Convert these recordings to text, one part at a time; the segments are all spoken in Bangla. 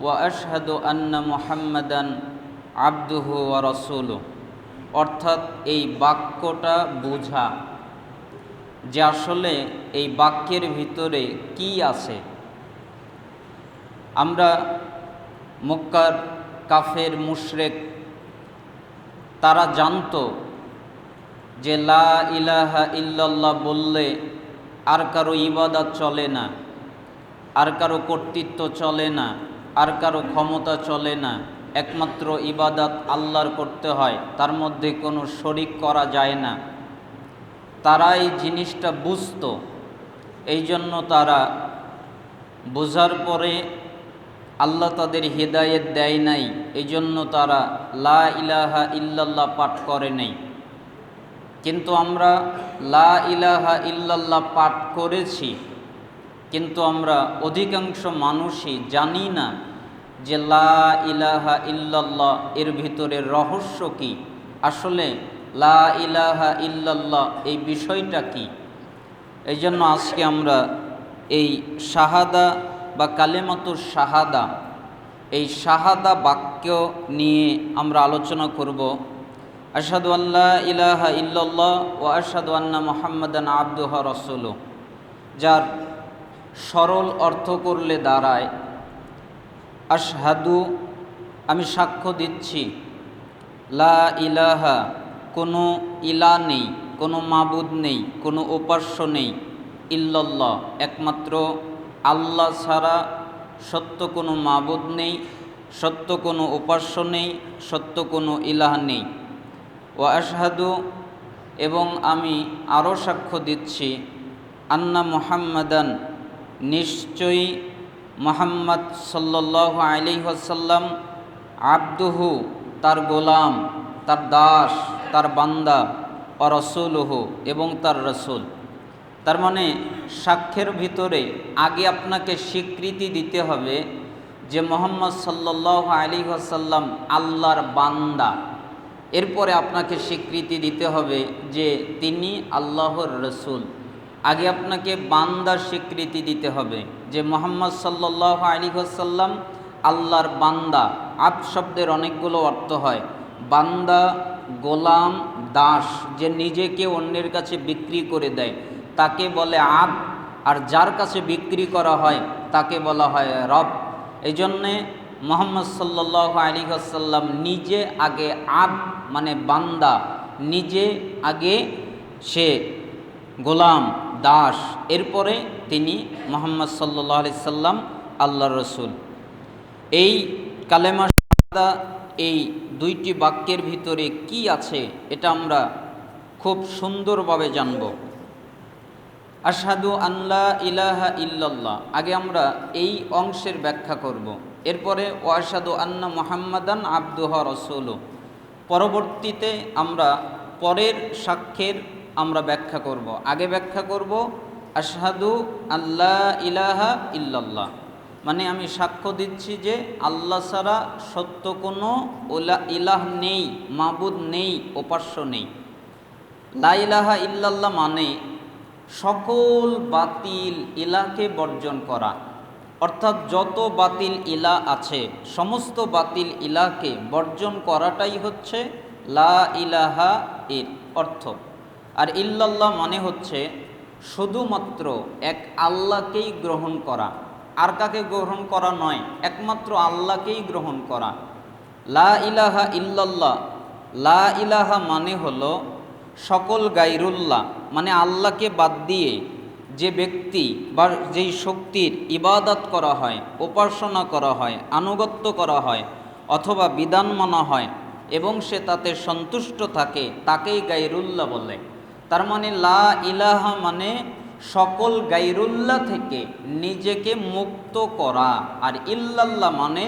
ওয়া আশহাদু আন্না মুহাম্মাদান আবদুহু ওয়া রাসূলুহু। অর্থাৎ এই বাক্যটা বোঝা যে আসলে এই বাক্যের ভিতরে কি আছে। আমরা মক্কার কাফের মুশরিক তারা জানতো যে লা ইলাহা ইল্লাল্লাহ বললে আর কারো ইবাদত চলে না, আর কারো কর্তৃত্ব চলে না, আর কারো ক্ষমতা চলে না, একমাত্র ইবাদত আল্লাহর করতে হয়, তার মধ্যে কোনো শরিক করা যায় না। তারা এই জিনিসটা বুঝতো, এই জন্য তারা বোঝার পরে আল্লাহ তাদের হিদায়েত দেয় নাই, এই জন্য তারা লা ইলাহা ইল্লাল্লাহ পাঠ করে নাই। কিন্তু আমরা লা ইলাহা ইল্লাল্লাহ পাঠ করেছি, কিন্তু আমরা অধিকাংশ মানুষই জানি না যে লা ইলাহা ইল্লাল্লাহ এর ভিতরে রহস্য কি, আসলে লা ইলাহা ইল্লাল্লাহ এই বিষয়টা কি। এই জন্য আজকে আমরা এই শাহাদা বা কালেমাতুশ শাহাদা, এই শাহাদা বাক্য নিয়ে আমরা আলোচনা করব। আশহাদু আল্লা ইলাহা ইল্লাল্লাহ ওয়া আশহাদু আন্না মুহাম্মাদান আবদুহু ওয়া রাসূলুহু, যার সরল অর্থ করলে দাঁড়ায় আশহাদু, আমি সাক্ষ্য দিচ্ছি, লা ইলাহা, কোনো ইলা নেই, কোনো মাবুদ নেই, কোনো উপাস্য নেই, ইল্লাল্লাহ, একমাত্র আল্লাহ ছাড়া সত্য কোনো মাবুদ নেই, সত্য কোনো উপাস্য নেই, সত্য কোনো ইলাহ নেই। ওয়া আশহাদু, এবং আমি আরও সাক্ষ্য দিচ্ছি, আন্না মুহাম্মাদান, নিশ্চয়ই মুহাম্মদ সাল্লাল্লাহু আলাইহি ওয়াসাল্লাম, আবদুহু, তার গোলাম, তার দাস, তার বান্দা, ও রাসূলুহু, এবং তার রাসূল। তার মানে সাক্ষ্যের ভিতরে আগে আপনাকে স্বীকৃতি দিতে হবে যে মুহাম্মদ সাল্লাল্লাহু আলাইহি ওয়াসাল্লাম আল্লাহর বান্দা। এরপরে আপনাকে স্বীকৃতি দিতে হবে যে তিনি আল্লাহর রসুল। আগে আপনাকে বান্দার স্বীকৃতি দিতে হবে যে মুহাম্মদ সাল্লাল্লাহু আলাইহি ওয়াসাল্লাম আল্লাহর বান্দা। আবদ শব্দের অনেকগুলো অর্থ হয়, বান্দা, গোলাম, দাস, যে নিজেকে অন্যের কাছে বিক্রি করে দেয় তাকে বলে আবদ, আর যার কাছে বিক্রি করা হয় তাকে বলা হয় রব। এই জন্যে মুহাম্মদ সাল্লাল্লাহু আলাইহি ওয়াসাল্লাম নিজে আগে আবদ মানে বান্দা, নিজে আগে সে গোলাম, দাস, এরপরে তিনি মুহাম্মদ সাল্লাল্লাহু আলাইহি সাল্লাম আল্লাহর রসুল। এই কালেমা শাহাদা, এই দুইটি বাক্যের ভিতরে কি আছে এটা আমরা খুব সুন্দরভাবে জানব। আশহাদু আল্লা ইলাহা ইল্লাল্লাহ, আগে আমরা এই অংশের ব্যাখ্যা করব। এরপরে ওয়া আশহাদু আন্না মুহাম্মাদান আবদুহু ওয়া রাসূলুহু, পরবর্তীতে আমরা পরের সাক্ষ্যের আমরা ব্যাখ্যা করব। আগে ব্যাখ্যা করব আশহাদু আল্লা ইলাহা ইল্লাল্লাহ, মানে আমি সাক্ষ্য দিচ্ছি যে আল্লাহ ছাড়া সত্য কোনো ইলাহ নেই, মাবুদ নেই, উপাস্য নেই। লা ইলাহা ইল্লাল্লাহ মানে সকল বাতিল ইলাহকে বর্জন করা, অর্থাৎ যত বাতিল ইলাহ আছে সমস্ত বাতিল ইলাহকে বর্জন করাটাই হচ্ছে লা ইলাহা এর অর্থ। আর ইল্লাল্লাহ মানে হচ্ছে শুধুমাত্র এক আল্লাহকেই গ্রহণ করা, আর কাকে গ্রহণ করা নয়, একমাত্র আল্লাহকেই গ্রহণ করা। লা ইলাহা ইল্লাল্লাহ, লা ইলাহা মানে হলো সকল গায়রুল্লাহ, মানে আল্লাহকে বাদ দিয়ে যে ব্যক্তি বা যেই শক্তির ইবাদত করা হয়, উপাসনা করা হয়, আনুগত্য করা হয় অথবা বিধান মানা হয় এবং সে তাতে সন্তুষ্ট থাকে, তাকেই গায়রুল্লাহ বলে। তার মানে লা ইলাহা মানে সকল গায়রুল্লাহ থেকে নিজেকে মুক্ত করা, আর ইল্লাল্লাহ মানে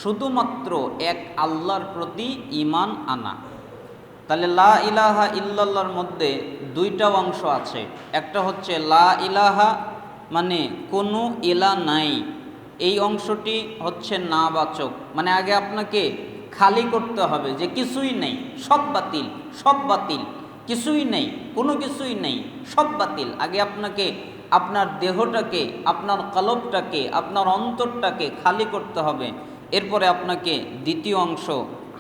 শুধুমাত্র এক আল্লাহর প্রতি ঈমান আনা। তাহলে লা ইলাহা ইল্লাল্লাহর মধ্যে দুইটা অংশ আছে। একটা হচ্ছে লা ইলাহা মানে কোনো ইলা নাই, এই অংশটি হচ্ছে না বাচক, মানে আগে আপনাকে খালি করতে হবে যে কিছুই নেই, সব বাতিল, সব বাতিল, কিছুই নেই, কোনো কিছুই নেই, সব বাতিল। আগে আপনাকে আপনার দেহটাকে, আপনার কলবটাকে, আপনার অন্তরটাকে খালি করতে হবে এরপরে আপনাকে দ্বিতীয় অংশ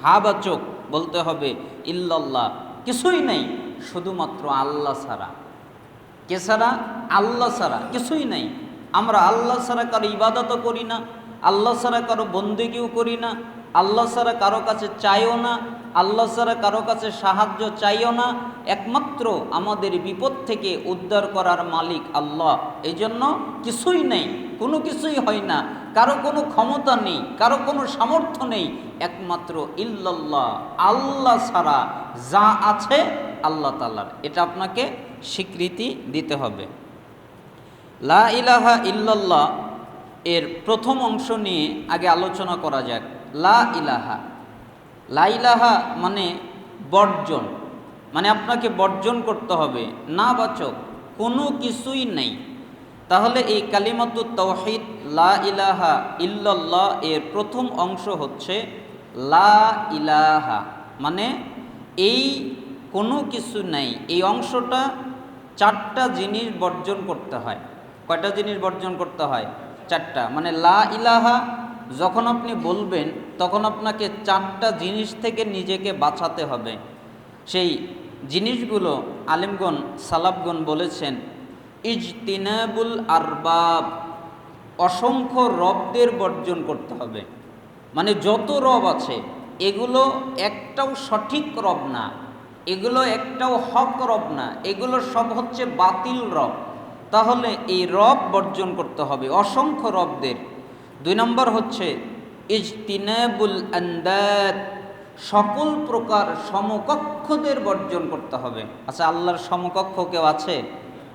হাবাচক বলতে হবে ইল্লাল্লাহ, কিছুই নেই শুধুমাত্র আল্লাহ ছাড়া। কে ছাড়া? আল্লাহ ছাড়া কিছুই নেই। আমরা আল্লাহ ছাড়া কারো ইবাদতও করি না, আল্লাহ ছাড়া কারো বন্দেগীও করি না, আল্লাহ ছাড়া কারো কাছে চাইও না, আল্লাহ ছাড়া কারো কাছে সাহায্য চাইও না। একমাত্র আমাদের বিপদ থেকে উদ্ধার করার মালিক আল্লাহ। এই জন্য কিছুই নেই, কোনো কিছুই হয় না, কারো কোনো ক্ষমতা নেই, কারো কোনো সামর্থ্য নেই, একমাত্র ইল্লাল্লাহ, আল্লাহ ছাড়া যা আছে আল্লাহ তাআলার। এটা আপনাকে স্বীকৃতি দিতে হবে। লা ইলাহা ইল্লাল্লাহ এর প্রথম অংশ নিয়ে আগে আলোচনা করা যাক। লা ইলাহা, লা ইলাহা মানে বর্জন, মানে আপনাকে বর্জন করতে হবে, না বাচক কোনো কিছুই নেই। তাহলে এই কালিমাতুত তাওহীদ লা ইলাহা ইল্লাল্লাহ এর প্রথম অংশ হচ্ছে লা ইলাহা, মানে এই কোনো কিছু নেই। এই অংশটা চারটা জিনিস বর্জন করতে হয়। কয়টা জিনিস বর্জন করতে হয়? চারটা। মানে লা ইলাহা যখন আপনি বলবেন তখন আপনাকে চারটা জিনিস থেকে নিজেকে বাঁচাতে হবে। সেই জিনিসগুলো আলেমগণ সালাফগণ বলেছেন, ইজতিনাবুল আরবাব, অসংখ্য রবদের বর্জন করতে হবে। মানে যত রব আছে এগুলো একটাও সঠিক রব না, এগুলো একটাও হক রব না, এগুলো সব হচ্ছে বাতিল রব। তাহলে এই রব বর্জন করতে হবে, অসংখ্য রবদের। 2 নম্বর হচ্ছে ইজতিনাবুল আন্দাদ, সকল প্রকার সমকক্ষদের বর্জন করতে হবে। আচ্ছা, আল্লাহর সমকক্ষ কেউ আছে?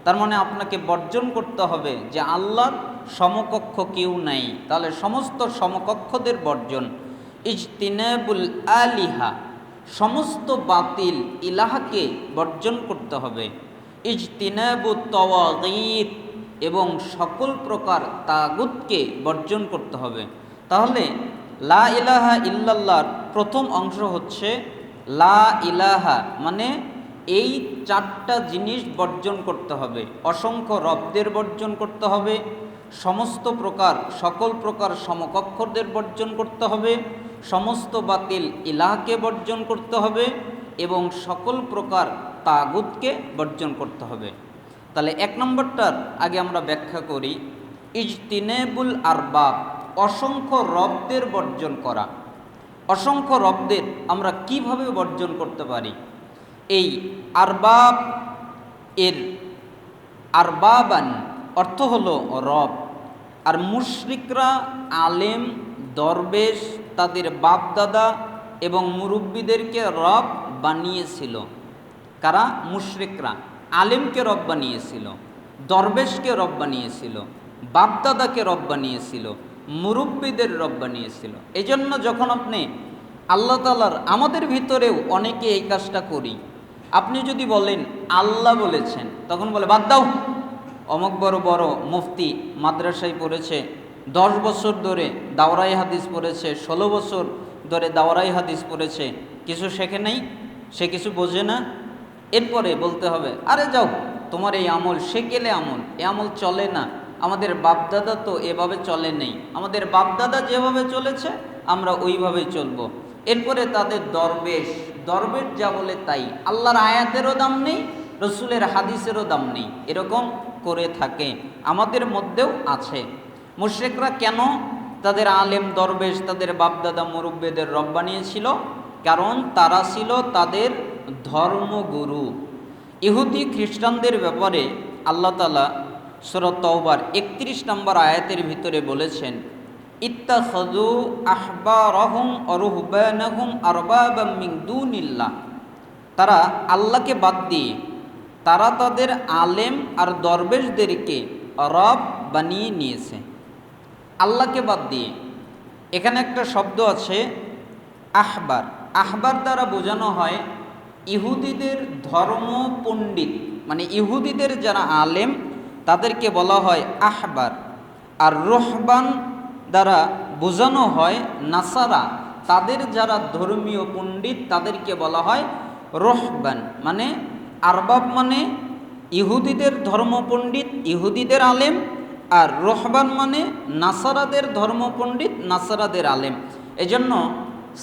তার মানে আপনাকে বর্জন করতে হবে যে আল্লাহর সমকক্ষ কেউ নাই, তাহলে সমস্ত সমকক্ষদের বর্জন। ইজতিনাবুল আলিহা, সমস্ত বাতিল ইলাহাকে বর্জন করতে হবে। ইজতিনাবুত তাওয়াগীত, এবং সকল প্রকার তাগুতকে বর্জন করতে হবে। তাহলে লা ইলাহা ইল্লাল্লাহর প্রথম অংশ হচ্ছে লা ইলাহা, মানে এই চারটা জিনিস বর্জন করতে হবে। অসংখ্য রবদের বর্জন করতে হবে, সমস্ত প্রকার সকল প্রকার সমকক্ষদের বর্জন করতে হবে, সমস্ত বাতিল ইলাহকে বর্জন করতে হবে, এবং সকল প্রকার তাগুতকে বর্জন করতে হবে। তাহলে 1 নম্বরটার আগে আমরা ব্যাখ্যা করি। ইজতিনাবুল আরবাব, অসংখ্য রবদের বর্জন করা। অসংখ্য রবদের আমরা কিভাবে বর্জন করতে পারি? এই আরবাব এর আরবাবান অর্থ হলো রব। আর মুশরিকরা আলেম, দরবেশ, তাদের বাপদাদা এবং মুরব্বীদেরকে রব বানিয়েছিল। কারা? মুশরিকরা আলেমকে রব বানিয়েছিল, দরবেশকে রব বানিয়েছিল, বাপদাদাকে রব বানিয়েছিল, মুরব্বীদের রব বানিয়েছিল। এই জন্য যখন আপনি আল্লাহ তাআলার, আমাদের ভিতরেও অনেকে এই কাজটা করি, আপনি যদি বলেন আল্লাহ বলেছেন, তখন বলে বাদ দাও, অমুক বড় বড় মুফতি মাদ্রাসায় পড়েছে, 10 বছর ধরে দাওরাই হাদিস পড়েছে, 16 বছর ধরে দাওরাই হাদিস পড়েছে, কিছু শেখে নাই, সে কিছু বোঝে না। এরপরে বলতে হবে আরে যাও, তোমার এই আমল সেকেলে আমল, এ আমল চলে না, আমাদের বাপদাদা তো এভাবে চলে নেই, আমাদের বাপদাদা যেভাবে চলেছে আমরা ওইভাবেই চলবো। এরপরে তাদের দরবেশ, দরবেশ যা বলে তাই, আল্লাহর আয়াতেরও দাম নেই, রসুলের হাদিসেরও দাম নেই, এরকম করে থাকে, আমাদের মধ্যেও আছে। মুশরিকরা কেন তাদের আলেম, দরবেশ, তাদের বাপদাদা, মুরব্বীদের রব বানিয়েছিল? কারণ তারা ছিল তাদের ধর্মগুরু। ইহুদি খ্রিস্টানদের ব্যাপারে আল্লাহ তাআলা সূরা তাওবার 31 নম্বর আয়াতের ভিতরে বলেছেন, ইত্তাখাযু আহবারহুম ওয়া রুহবানাহুম আরবাবাম মিন দুনিল্লাহ, তারা আল্লাহকে বাদ দিয়ে তারা তাদের আলেম আর দরবেশদেরকে রব বানিয়ে নিয়েছে, আল্লাহকে বাদ দিয়ে। এখানে একটা শব্দ আছে আহবার, আহবার দ্বারা বোঝানো হয় ইহুদিদের ধর্ম পণ্ডিত, মানে ইহুদিদের যারা আলেম তাদেরকে বলা হয় আহবার। আর রুহবান দ্বারা বোঝানো হয় নাসারা, তাদের যারা ধর্মীয় পণ্ডিত তাদেরকে বলা হয় রুহবান। মানে আরবাব মানে ইহুদিদের ধর্ম পণ্ডিত, ইহুদিদের আলেম, আর রুহবান মানে নাসারাদের ধর্ম পণ্ডিত, নাসারাদের আলেম। এজন্য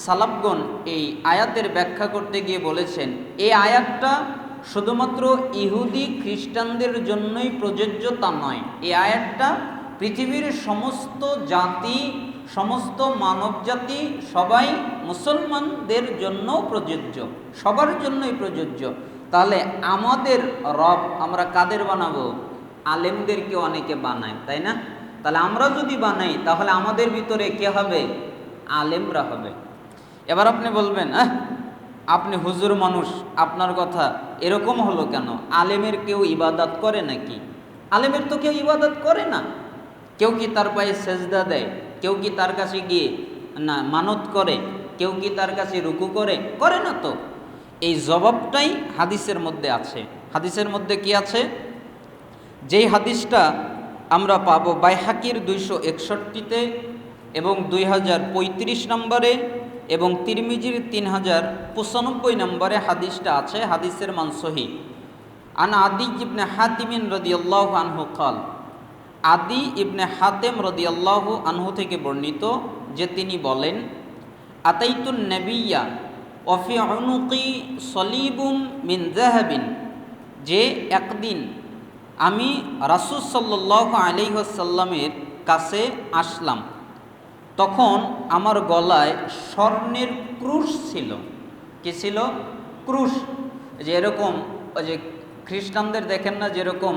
সালাফগণ এই আয়াতের ব্যাখ্যা করতে গিয়ে বলেছেন, এই আয়াতটা শুধুমাত্র ইহুদি খ্রিস্টানদের জন্যই প্রযোজ্য তা নয়। এই আয়াতটা পৃথিবীর সমস্ত জাতি, সমস্ত মানব জাতি, সবাই মুসলমানদের জন্য প্রযোজ্য, সবার জন্যই প্রযোজ্য। তাহলে আমাদের রব আমরা কাদের বানাবো? আলেমদেরকে অনেকে বানায়, তাই না? তাহলে আমরা যদি বানাই তাহলে আমাদের ভিতরে কে হবে? আলেমরা হবে। এবার আপনি বলবেন, আপনি হুজুর মানুষ, আপনার কথা এরকম হলো কেন? আলেমের কেউ ইবাদত করে নাকি? আলেমের তো কেউ ইবাদত করে না। কেউ কি তার পায়ে সেজদা দেয়? কেউ কি তার কাছে গিয়ে না মানত করে? কেউ কি তার কাছে রুকু করে? করে না তো। এই জবাবটাই হাদিসের মধ্যে আছে। হাদিসের মধ্যে কি আছে? যেই হাদিসটা আমরা পাবো বাইহাকির 261-তে এবং 2035 নম্বরে এবং তিরমিজির 3095 নম্বরে হাদিসটা আছে। হাদিসের মান সহিহ। আন আদি ইবনে হাতিমিন রাদিয়াল্লাহু আনহু ক্বাল, আদি ইবনে হাতেম রাদিয়াল্লাহু আনহু থেকে বর্ণিত যে তিনি বলেন, আতাইতুন নবিয়্যা ওয়া ফি উনুকি সলিবুম মিন যাহাবিন, যে একদিন আমি রাসূল সাল্লাল্লাহু আলাইহি ওয়াসাল্লামের কাছে আসলাম, তখন আমার গলায় স্বর্ণের ক্রুশ ছিল। কি ছিল? ক্রুশ। যে এরকম ওই যে খ্রিস্টানদের দেখেন না, যেরকম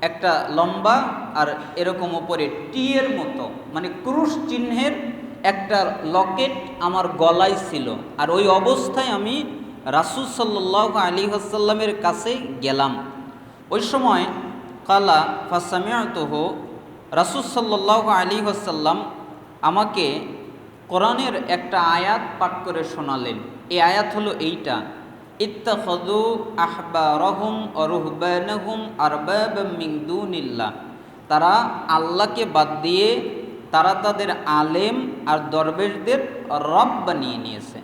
একটা লম্বা আর এরকম উপরে টিয়ের মতো, মানে ক্রুশ চিহ্নের একটা লকেট আমার গলায় ছিল। আর ওই অবস্থায় আমি রাসূল সাল্লাল্লাহু আলাইহি ওয়াসাল্লামের কাছে গেলাম। ওই সময় কালা ফাসামিআতুহু, রাসূল সাল্লাল্লাহু আলাইহি ওয়াসাল্লাম আমাকে কোরআনের একটা আয়াত পাঠ করে শোনালেন। এই আয়াত হলো এইটা, ইত্তাখাযু আহবারহুম ওয়া রুহবানাহুম আরবাবাম মিন দুনিল্লাহ, তারা আল্লাহকে বাদ দিয়ে তারা তাদের আলেম আর দরবেশদের রব বানিয়ে নিয়েছে।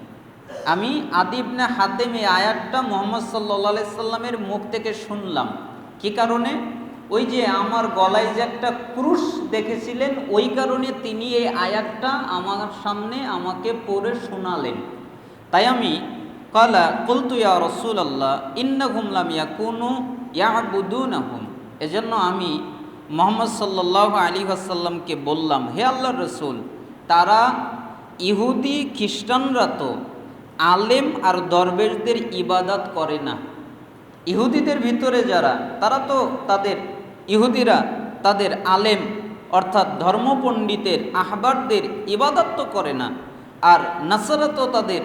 আমি আদি ইবনে হাতেম এই আয়াতটা মুহাম্মদ সাল্লাল্লাহু আলাইহি সাল্লামের মুখ থেকে শুনলাম। কি কারণে? ওই যে আমার গলায় যে একটা ক্রুশ দেখেছিলেন, ওই কারণে তিনি এই আয়াতটা আমার সামনে আমাকে পড়ে শোনালেন। তাই আমি ক্বালা কুলতু ইয়া রাসূলুল্লাহ ইন্নাহুম লাম ইয়াকুনু ইয়াবুদুনাহুম, এজন্য আমি মুহাম্মদ সাল্লাল্লাহু আলাইহি ওয়াসাল্লামকে বললাম, হে আল্লাহর রাসূল, তারা ইহুদি খ্রিস্টানরা তো আলেম আর দরবেশদের ইবাদত করে না। ইহুদিদের ভিতরে যারা, তারা তো তাদের ইহুদিরা তাদের আলেম অর্থাৎ ধর্মপণ্ডিতের আহবারদের ইবাদত তো করে না। আর নাসারা তো তাদের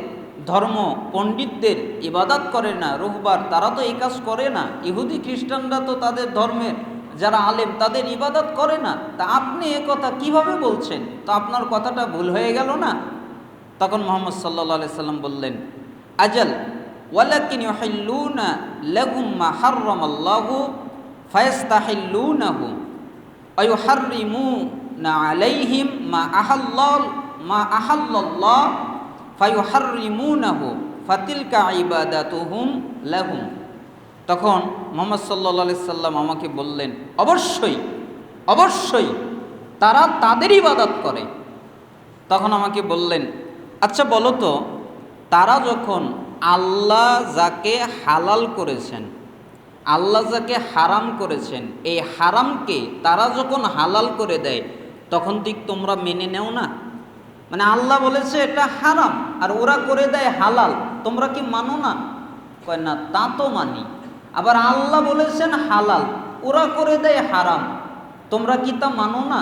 ধর্ম পণ্ডিতদের ইবাদত করে না, রুহবার, তারা তো এই কাজ করে না। ইহুদি খ্রিস্টানরা তো তাদের ধর্মের যারা আলেম তাদের ইবাদত করে না। তা আপনি এ কথা কীভাবে বলছেন? তো আপনার কথাটা ভুল হয়ে গেল না? তখন মুহাম্মদ সাল্লাল্লাহু আলাইহি সাল্লাম বললেন, আজাল ওয়ালাকিন ইউহিল্লুনা লাহুম মা হাররামাল্লাহু ফায়াস্তাহিল্লুনাহু ওয়া ইউহাররিমুনা আলাইহিম মা আহাল্লাল্লাহ ফায়ুহাররিমুনাহু ফাতিলকা ইবাদাতুহুম লাহুম। তখন মুহাম্মদ সাল্লাল্লাহু আলাইহি সাল্লাম আমাকে বললেন, অবশ্যই অবশ্যই তারা তাদের ইবাদত করে। তখন আমাকে বললেন, আচ্ছা বলো তো, তারা যখন আল্লাহ যাকে হালাল করেছেন, আল্লাহ যাকে হারাম করেছেন, এই হারামকে তারা যখন হালাল করে দেয় তখন ঠিক তোমরা মেনে নেও না? মানে আল্লাহ বলেছে এটা হারাম আর ওরা করে দেয় হালাল, তোমরা কি মানো না? কয় না, তা তো মানি। আবার আল্লাহ বলেছেন হালাল, ওরা করে দেয় হারাম, তোমরা কি তা মানো না?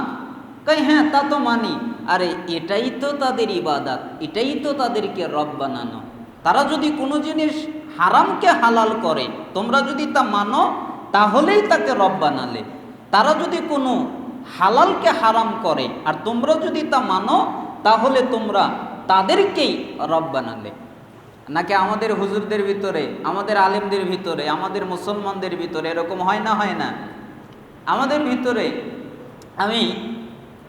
কয় হ্যাঁ, তা তো মানি। আরে এটাই তো তাদের ইবাদত, এটাই তো তাদেরকে রব বানানো। তারা যদি কোনো জিনিস হারামকে হালাল করে, তোমরা যদি তা মানো তাহলেই তাকে রব বানালে। তারা যদি কোনো হালালকে হারাম করে আর তোমরা যদি তা মানো তাহলে তোমরা তাদেরকেই রব বানালে। নাকি আমাদের হুজুরদের ভিতরে, আমাদের আলেমদের ভিতরে, আমাদের মুসলমানদের ভিতরে এরকম হয় না? হয় না? আমাদের ভিতরে, আমি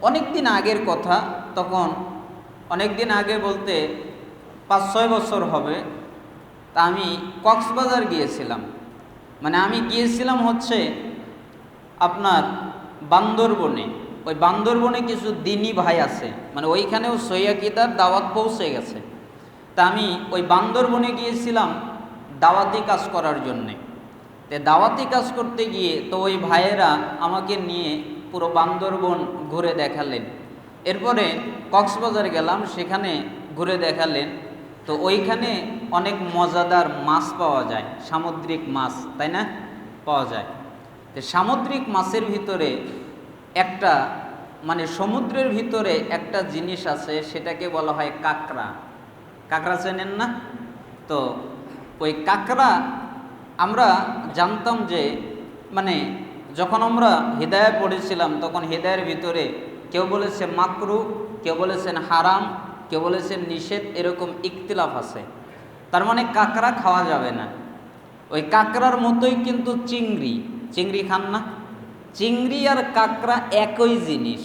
অনেক দিন আগের কথা, তখন অনেক দিন আগে বলতে 5-6 বছর হবে, তা আমি কক্সবাজার গিয়েছিলাম। মানে আমি গিয়েছিলাম হচ্ছে আপনার বান্দরবনে। ওই বান্দরবনে কিছু দিনী ভাই আছে, মানে ওইখানেও সহিহ আকীদার দাওয়াত পৌঁছে গেছে। তা আমি ওই বান্দরবনে গিয়েছিলাম দাওয়াতি কাজ করার জন্যে। তো দাওয়াতি কাজ করতে গিয়ে তো ওই ভাইয়েরা আমাকে নিয়ে পুরো বান্দরবন ঘুরে দেখালেন। এরপরে কক্সবাজার গেলাম, সেখানে ঘুরে দেখালেন। তো ওইখানে অনেক মজাদার মাছ পাওয়া যায়, সামুদ্রিক মাছ, তাই না, পাওয়া যায়। তো সামুদ্রিক মাছের ভিতরে একটা, মানে সমুদ্রের ভিতরে একটা জিনিস আছে, সেটাকে বলা হয় কাঁকড়া। কাঁকড়া চেনেন না? তো ওই কাঁকড়া আমরা জানতাম যে, মানে যখন আমরা হিদায়ায় পড়েছিলাম তখন হিদায়ের ভিতরে কেউ বলেছে মাকরুহ, কেউ বলেছেন হারাম, কেউ বলেছেন নিষেধ, এরকম ইখতিলাফ আছে। তার মানে কাঁকড়া খাওয়া যাবে না। ওই কাঁকড়ার মতোই কিন্তু চিংড়ি, চিংড়ি খান না? চিংড়ি আর কাঁকড়া একই জিনিস,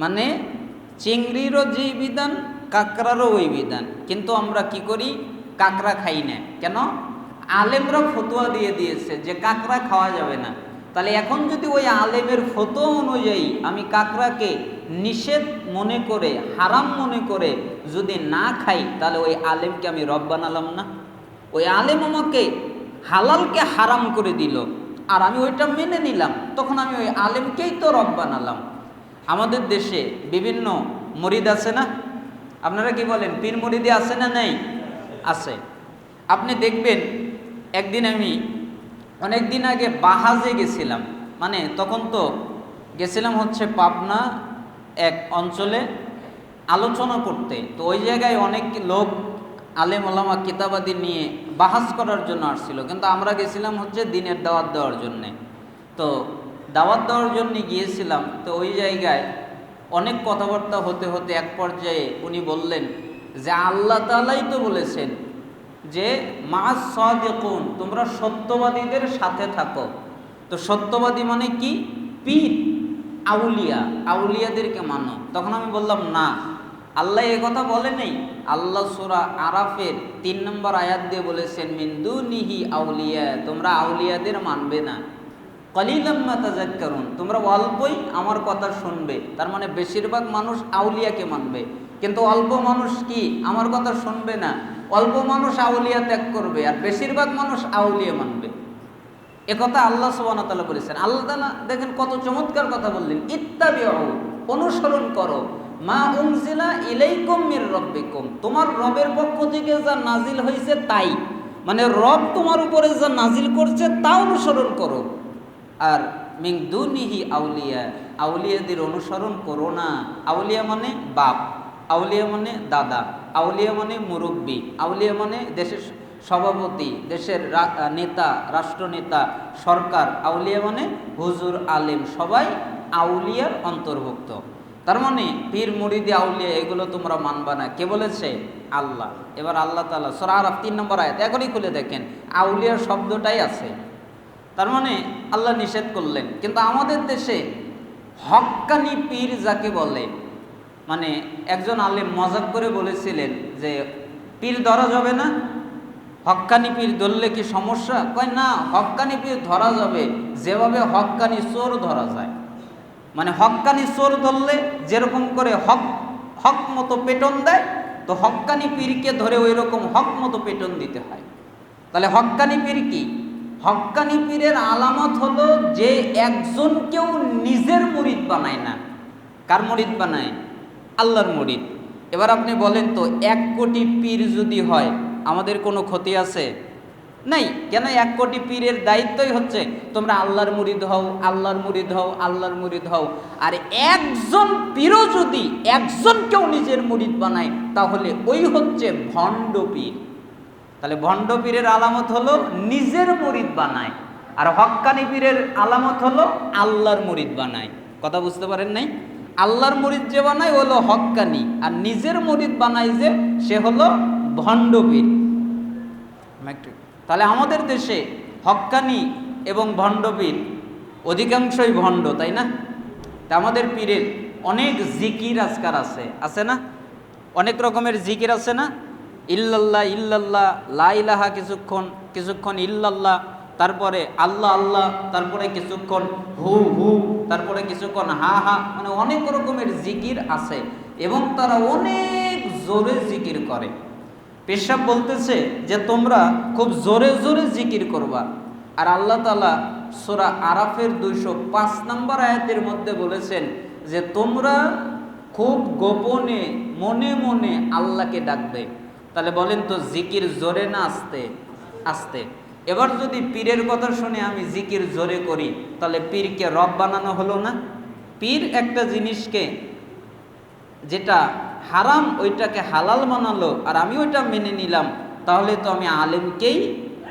মানে চিংড়িরও যেই বিধান কাঁকড়ারও ওই বিধান, কিন্তু আমরা কি করি, কাঁকড়া খাই না। কেন? আলেমরা ফতোয়া দিয়ে দিয়েছে যে কাঁকড়া খাওয়া যাবে না। তাহলে এখন যদি ওই আলেমের ফতোয়া অনুযায়ী আমি কাঁকড়াকে নিষেধ মনে করে, হারাম মনে করে যদি না খাই, তাহলে ওই আলেমকে আমি রব বানালাম না? ওই আলেম আমাকে হালালকে হারাম করে দিল, আর আমি ওইটা মেনে নিলাম, তখন আমি ওই আলেমকেই তো রব বানালাম। আমাদের দেশে বিভিন্ন মুরিদ আছে না? আপনারা কি বলেন, পীর মুরিদি আছে না? নেই? আছে। আপনি দেখবেন, একদিন আমি অনেক দিন আগে বাহাজে গেছিলাম, মানে তখন তো গেছিলাম হচ্ছে পাবনা এক অঞ্চলে আলোচনা করতে। তো ওই জায়গায় অনেক লোক আলেম ওলামা কিতাবাদি নিয়ে বাহাজ করার জন্য আসছিল, কিন্তু আমরা গেছিলাম হচ্ছে দিনের দাওয়াত দেওয়ার জন্যে। তো দাওয়াত দেওয়ার জন্য গিয়েছিলাম। তো ওই জায়গায় অনেক কথাবার্তা হতে হতে এক পর্যায়ে উনি বললেন যে আল্লাহ তাআলাই তো বলেছেন যে মা'আস সাদিকুন, তোমরা সত্যবাদীদের সাথে থাকো। তো সত্যবাদী মানে কি? পীর, আউলিয়া, আউলিয়াদেরকে মানো। তখন আমি বললাম না, আল্লাহ এ কথা বলে নেই। আল্লাহ সূরা আরাফের 3 নম্বর আয়াত দিয়ে বলেছেন মিন দুনিহি আউলিয়া, তোমরা আউলিয়াদের মানবে না। কলিলাম মা তাযাক্কারুন, তোমরা অল্পই আমার কথা শুনবে। তার মানে বেশিরভাগ মানুষ আউলিয়াকে মানবে, কিন্তু অল্প মানুষ কি আমার কথা শুনবে না। অল্প মানুষ আউলিয়া ত্যাগ করবে, আর বেশিরভাগ মানুষ আউলিয়া মানবে। একথা আল্লাহ সুবহানাহু ওয়া তাআলা বলেছেন। আল্লাহ তাআলা দেখেন কত চমৎকার কথা বললেন, ইত্তাবিউ, অনুসরণ করো, মা উনজিলা ইলাইকুম মির রাব্বিকুম, তোমার রবের পক্ষ থেকে যা নাজিল হয়েছে তাই, মানে রব তোমার উপরে যা নাজিল করছে তা অনুসরণ করো। আর মিন দুনিহি আউলিয়া, আউলিয়াদের অনুসরণ করো না। আউলিয়া মানে বাপ, আউলিয়া মানে দাদা, আউলিয়া মানে মুরব্বী, আউলিয়া মানে দেশের সভাপতি, দেশের নেতা, রাষ্ট্রনেতা, সরকার। আউলিয়া মানে হুজুর, আলেম, সবাই আউলিয়ার অন্তর্ভুক্ত। তার মানে পীর মুরিদি আউলিয়া এগুলো তোমরা মানবা না। কে বলেছে? আল্লাহ। এবার আল্লাহ তাআলা সূরা আরাফ 3 নম্বর আয়াত, এখনই খুলে দেখেন, আউলিয়ার শব্দটাই আছে। তার মানে আল্লাহ নিষেধ করলেন। কিন্তু আমাদের দেশে হক্কানি পীর যাকে বলে, মানে একজন আলেম মজাক করে বলেছিলেন যে পীর ধরা যাবে না, হক্কানি পীর ধরলে কি সমস্যা? কয় না, হক্কানি পীর ধরা যাবে যেভাবে হক্কানি চোর ধরা যায়। মানে হক্কানি চোর ধরলে যেরকম করে হক হক মতো পেটন দেয়, তো হক্কানি পীরকে ধরে ওই রকম হক মতো পেটন দিতে হয়। তাহলে হক্কানি পীর কি? হক্কানি পীরের আলামত হলো যে একজনকেও নিজের মুরিদ বানায় না। কার মুরিদ বানায়? আল্লাহর মুরিদ। এবার আপনি বলেন তো, 1 কোটি পীর যদি হয় আমাদের কোনো ক্ষতি আছে? নাই। কেন? 1 কোটি পীরের দায়িত্বই হচ্ছে তোমরা আল্লাহর মুরিদ হও, আল্লাহর মুরিদ হও, আল্লাহর মুরিদ হও। আর একজন পীরও যদি একজনকেও নিজের মুরিদ বানায়, তাহলে ওই হচ্ছে ভণ্ড পীর। তাহলে ভণ্ড পীরের আলামত হলো নিজের মুরিদ বানায়, আর হক্কানি পীরের আলামত হলো আল্লাহর মুরিদ বানায়। কথা বুঝতে পারেন নাই? আল্লাহর মুরিদ যে বানায় হলো হক্কানি, আর নিজের মুরিদ বানায় যে সে হলো ভণ্ড পীর। তাহলে আমাদের দেশে হক্কানি এবং ভণ্ড পীর অধিকাংশই ভণ্ড, তাই না? তা আমাদের পীরের অনেক জিকির আজকার আছে, আছে না? অনেক রকমের জিকির আছে না? ইল্লাল্লাহ, ইল্লাল্লাহ, লা ইলাহা কিছুক্ষণ, কিছুক্ষণ ইল্লাল্লাহ, তারপরে আল্লাহ আল্লাহ, তারপরে কিছুক্ষণ হু হু, তারপরে কিছুক্ষণ হা হা, মানে অনেক রকমের জিকির আছে এবং তারা অনেক জোরে জিকির করে। পেশাব বলতেছে যে তোমরা খুব জোরে জোরে জিকির করবা। আর আল্লাহ তাআলা সূরা আরাফের 205 নম্বর আয়াতের মধ্যে বলেছেন যে তোমরা খুব গোপনে মনে মনে আল্লাহকে ডাকবে। তাহলে বলেন তো জিকির জোরে না আস্তে? আস্তে। এবার যদি পীরের কথা শুনে আমি জিকির জোরে করি, তাহলে পীরকে রব বানানো হলো না? পীর একটা জিনিসকে যেটা হারাম ওইটাকে হালাল বানালো, আর আমি ওইটা মেনে নিলাম, তাহলে তো আমি আলেমকেই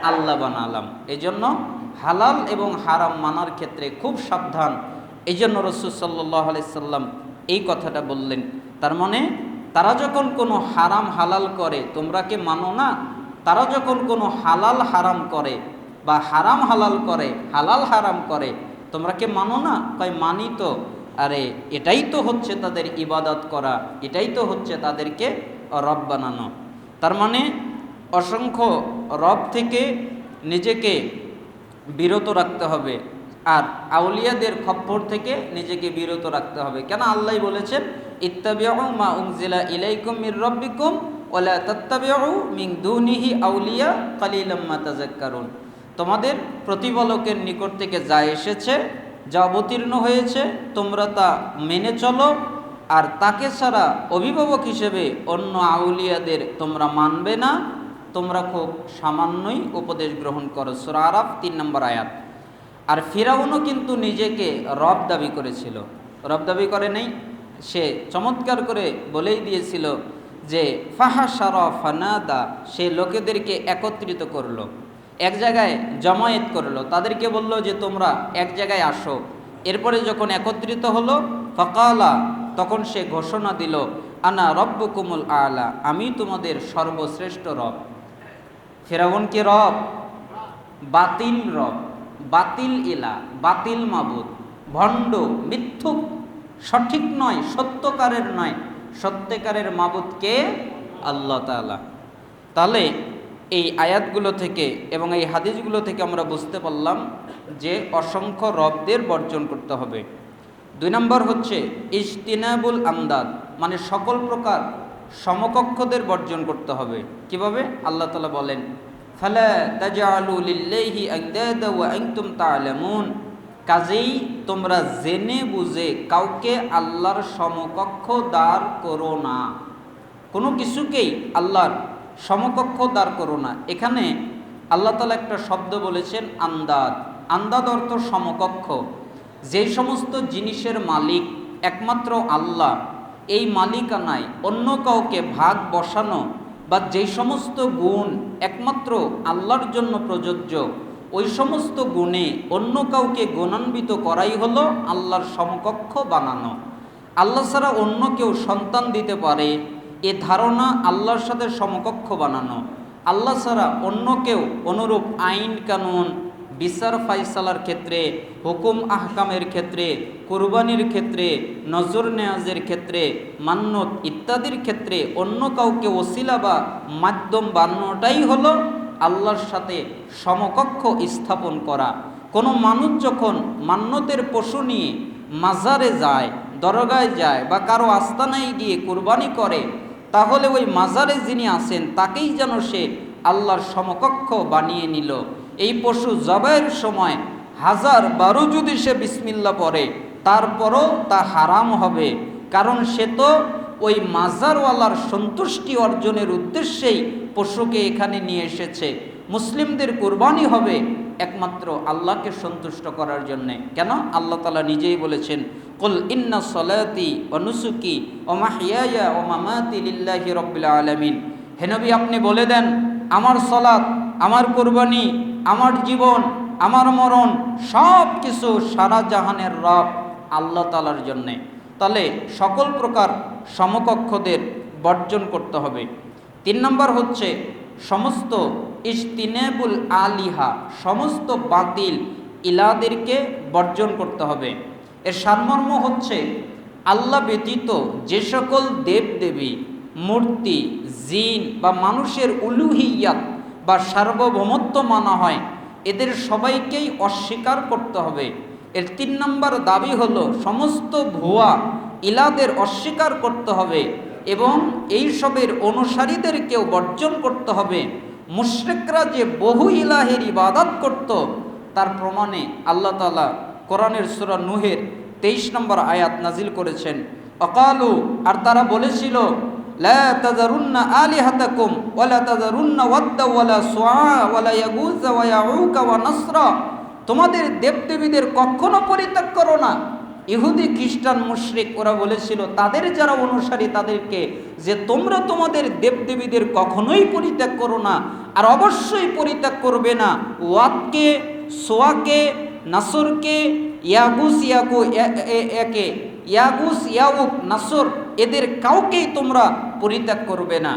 আল্লাহ বানালাম। এই জন্য হালাল এবং হারাম মানার ক্ষেত্রে খুব সাবধান। এই জন্য রাসূল সাল্লাল্লাহু আলাইহি সাল্লাম এই কথাটা বললেন। তার মানে তারা যখন কোনো হারাম হালাল করে তোমরা কি মানো না? তারা যখন কোনো হালাল হারাম করে বা হারাম হালাল করে, হালাল হারাম করে, তোমরা কি মানো না? কয় মানি তো। আরে এটাই তো হচ্ছে তাদের ইবাদত করা, এটাই তো হচ্ছে তাদেরকে রব বানানো। তার মানে অসংখ্য রব থেকে নিজেকে বিরত রাখতে হবে, আর আউলিয়াদের খপ্পর থেকে নিজেকে বিরত রাখতে হবে। কেন? আল্লাহ বলেছেন ইত্তাবিউ মা উনজিলা ইলাইকুম মির রাব্বিকুম ওয়ালা তাত্তাবিউ মিন দুনিহি আউলিয়া কালিলাম মা তাযাক্কারুন। তোমাদের প্রতিপালকের নিকট থেকে যা এসেছে, যা অবতীর্ণ হয়েছে, তোমরা তা মেনে চলো, আর তাকে ছাড়া অভিভাবক হিসেবে অন্য আউলিয়াদের তোমরা মানবে না, তোমরা খুব সামান্যই উপদেশ গ্রহণ করো। সূরা আরাফ 3 নম্বর আয়াত। আর ফিরাউনও কিন্তু নিজেকে রব দাবি করেছিল। রব দাবি করে নেই, সে চমৎকার করে বলেই দিয়েছিল যে ফাহাশারা ফানাদা, সে লোকেদেরকে একত্রিত করলো, এক জায়গায় জমায়েত করলো, তাদেরকে বলল যে তোমরা এক জায়গায় আসো। এরপরে যখন একত্রিত হলো ফাকালা, তখন সে ঘোষণা দিল আনা রব্বুকুমুল আলা, আমি তোমাদের সর্বশ্রেষ্ঠ রব। ফিরাউন কি রব? বাতিল রব, বাতিল ইলা, বাতিল মাবুদ, ভণ্ড, মিথ্যুক, সঠিক নয়, সত্যকারের নয়। সত্যকারের মাবুদ কে? আল্লাহ তাআলা। তাহলে এই আয়াতগুলো থেকে এবং এই হাদিসগুলো থেকে আমরা বুঝতে পারলাম যে অসংখ্য রবদের বর্জন করতে হবে। 2 নম্বর হচ্ছে ইজতিনাবুল আমদাদ, মানে সকল প্রকার সমকক্ষদের বর্জন করতে হবে। কিভাবে? আল্লাহ তাআলা বলেন ফালা তাজআলু লিল্লাহি আনদাদা ওয়া আনতুম তা'লামুন, কাজেই তোমরা জেনে বুঝে কাউকে আল্লাহর সমকক্ষ দাঁড় করো না। কোনো কিছুকেই আল্লাহর সমকক্ষ দাঁড় করো না। এখানে আল্লাহ তাআলা একটা শব্দ বলেছেন আন্দাদ। আন্দাদ অর্থ সমকক্ষ। যেই সমস্ত জিনিসের মালিক একমাত্র আল্লাহ, এই মালিকানায় অন্য কাউকে ভাগ বসানো, বা যেই সমস্ত গুণ একমাত্র আল্লাহর জন্য প্রযোজ্য, ওই সমস্ত গুণে অন্য কাউকে গুণান্বিত করাই হলো আল্লাহর সমকক্ষ বানানো। আল্লাহ ছাড়া অন্য কেউ সন্তান দিতে পারে, এ ধারণা আল্লাহর সাথে সমকক্ষ বানানো। আল্লাহ ছাড়া অন্য কেউ অনুরূপ আইন কানুন, বিচার ফাইসালার ক্ষেত্রে, হুকুম আহকামের ক্ষেত্রে, কুরবানির ক্ষেত্রে, নজর নেয়াজের ক্ষেত্রে, মান্নত ইত্যাদির ক্ষেত্রে অন্য কাউকে ওসিলা বা মাধ্যম বানানোটাই হলো আল্লাহর সাথে সমকক্ষ স্থাপন করা। কোনো মানুষ যখন মান্নতের পশু নিয়ে মাজারে যায়, দরগায় যায়, বা কারো আস্তানায় গিয়ে কুরবানি করে, তাহলে ওই মাজারে যিনি আছেন তাকেই যেন সে আল্লাহর সমকক্ষ বানিয়ে নিল। এই পশু জবাইয়ের সময় 1000 যদি সে বিসমিল্লাহ পড়ে, তারপরও তা হারাম হবে, কারণ সে তো ওই মাজারওয়ালার সন্তুষ্টি অর্জনের উদ্দেশ্যেই পশুকে এখানে নিয়ে এসেছে। মুসলিমদের কুরবানি হবে একমাত্র আল্লাহকে সন্তুষ্ট করার জন্যে। কেন? আল্লাহ তাআলা নিজেই বলেছেন কুল ইন্না সলাতি ওয়া নুসুকি ওয়া মাহইয়ায়া ওয়া মামাতি লিল্লাহি রাব্বিল আলামিন। হে নবী, আপনি বলে দেন আমার সলাত, আমার কুরবানি, আমার জীবন, আমার মরণ সব কিছু সারা জাহানের রব আল্লাহ তাআলার জন্যে। তাহলে সকল প্রকার সমকক্ষদের বর্জন করতে হবে। 3 নম্বর হচ্ছে সমস্ত ইজতিনাবুল আলিহা, সমস্ত বাতিল ইলাদেরকে বর্জন করতে হবে। এর সারমর্ম হচ্ছে আল্লাহ ব্যতীত যে সকল দেবদেবী, মূর্তি, জিন বা মানুষের উলুহিয়াত বা সার্বভৌমত্ব মানা হয়, এদের সবাইকেই অস্বীকার করতে হবে। এর 3 নম্বর দাবি হলো সমস্ত ভুয়া ইলাদের অস্বীকার করতে হবে এবং এই সবের অনুসারীদেরকেও বর্জন করতে হবে। মুশরিকরা যে বহু ইলাহের ইবাদত করত তার প্রমাণে আল্লাহ তাআলা কোরআনের সূরা নূহের 23 নম্বর আয়াত নাজিল করেছেন। অকালু, আর তারা বলেছিল, লা তাযারুন্না আলিহাতাকুম ওয়ালা তাযারুন্না ওয়াদ্দা ওয়ালা সুআ ওয়ালা ইয়াগুয ওয়া ইয়াউকা ওয়া নাসরা, তোমাদের দেবদেবীদের কখনো পরিত্যাগ করো না। ইহুদি খ্রিস্টান মুশরিক ওরা বলেছিল তাদের যারা অনুসারী তাদেরকে যে তোমরা তোমাদের দেবদেবীদের কখনোই পরিত্যাগ করো না, আর অবশ্যই পরিত্যাগ করবে না ওয়াদকে, সোয়াকে, নাসরকে, ইয়াগুস ইয়াকু একে ইয়াগুস ইয়াউক নাসর, এদের কাউকেই তোমরা পরিত্যাগ করবে না।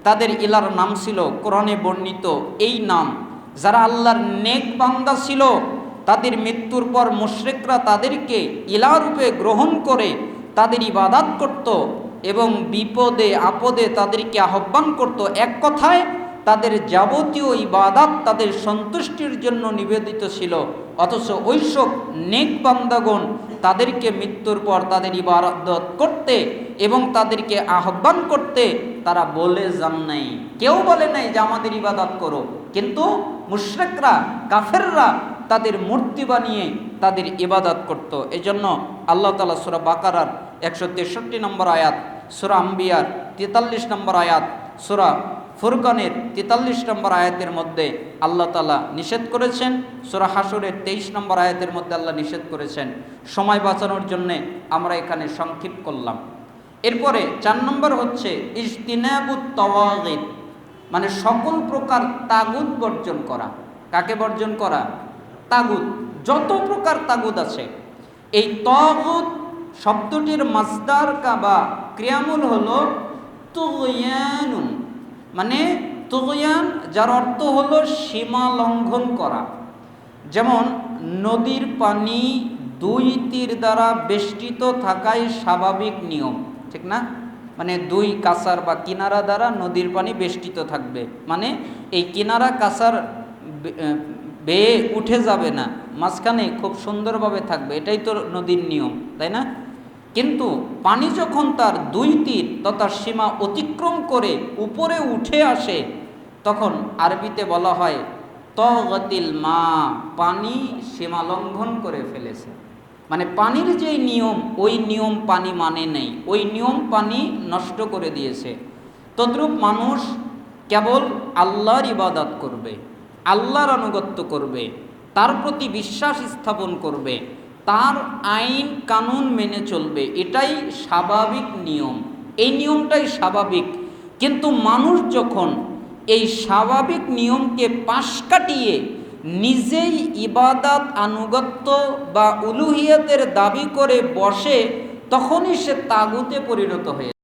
তাদের ইলার নাম ছিল কোরআনে বর্ণিত এই নাম। যারা আল্লাহর নেক বান্দা ছিল তাদের মৃত্যুর পর মুশরিকরা তাদেরকে ইলা রূপে গ্রহণ করে তাদের ইবাদত করত এবং বিপদে আপদে তাদেরকে আহ্বান করত। এক কথায় তাদের যাবতীয় ইবাদত তাদের সন্তুষ্টির জন্য নিবেদিত ছিল। অথচ ওইসব নেক বান্দাগণ তাদেরকে মৃত্যুর পর তাদের ইবাদত করতে এবং তাদেরকে আহ্বান করতে তারা বলে যান নাই। কেউ বলে নাই যে আমাদের ইবাদত করো, কিন্তু মুশরিকরা কাফেররা তাদের মূর্তি বানিয়ে তাদের ইবাদত করত। এজন্য আল্লাহ তাআলা সূরা বাকারার 163 নম্বর আয়াত, সূরা আম্বিয়ার 43 নম্বর আয়াত, সূরা ফুরকানের 43 নম্বর আয়াতের মধ্যে আল্লাহ তাআলা নিষেধ করেছেন। সূরা হাশরের 23 নম্বর আয়াতের মধ্যে আল্লাহ নিষেধ করেছেন। সময় বাঁচানোর জন্যে আমরা এখানে সংক্ষিপ্ত করলাম। এরপরে 4 নম্বর হচ্ছে ইজতিনাবুত তাওয়াগিত, মানে সকল প্রকার তাগুত বর্জন করা। কাকে বর্জন করা? তাগুত, যত প্রকার তাগুত আছে। এই তাগুত শব্দটির মাসদার বা ক্রিয়ামূল হলো তুগয়ানুন, মানে তুগয়ান, যার অর্থ হলো সীমা লঙ্ঘন করা। যেমন নদীর পানি 2 তীর দ্বারা বেষ্টিত থাকাই স্বাভাবিক নিয়ম, ঠিক না? মানে 2 কাছার বা কিনারা দ্বারা নদীর পানি বেষ্টিত থাকবে, মানে এই কিনারা কাছার বেয়ে উঠে যাবে না, মাঝখানে খুব সুন্দরভাবে থাকবে, এটাই তো নদীর নিয়ম, তাই না? কিন্তু পানি যখন তার 2 তীর তথা সীমা অতিক্রম করে উপরে উঠে আসে তখন আরবিতে বলা হয় তগতিল মা, পানি সীমা লঙ্ঘন করে ফেলেছে। মানে পানির যে নিয়ম, ওই নিয়ম পানি মানে নেই, ওই নিয়ম পানি নষ্ট করে দিয়েছে। তদ্রূপ মানুষ কেবল আল্লাহর ইবাদত করবে, আল্লাহর আনুগত্য করবে, তার প্রতি বিশ্বাস স্থাপন করবে, তার আইন কানুন মেনে চলবে, এটাই স্বাভাবিক নিয়ম, এই নিয়মটাই স্বাভাবিক। কিন্তু মানুষ যখন এই স্বাভাবিক নিয়মকে পাশ কাটিয়ে নিজেই ইবাদত, আনুগত্য বা উলুহিয়তের দাবি করে বসে, তখনই সে তাগুতে পরিণত হয়ে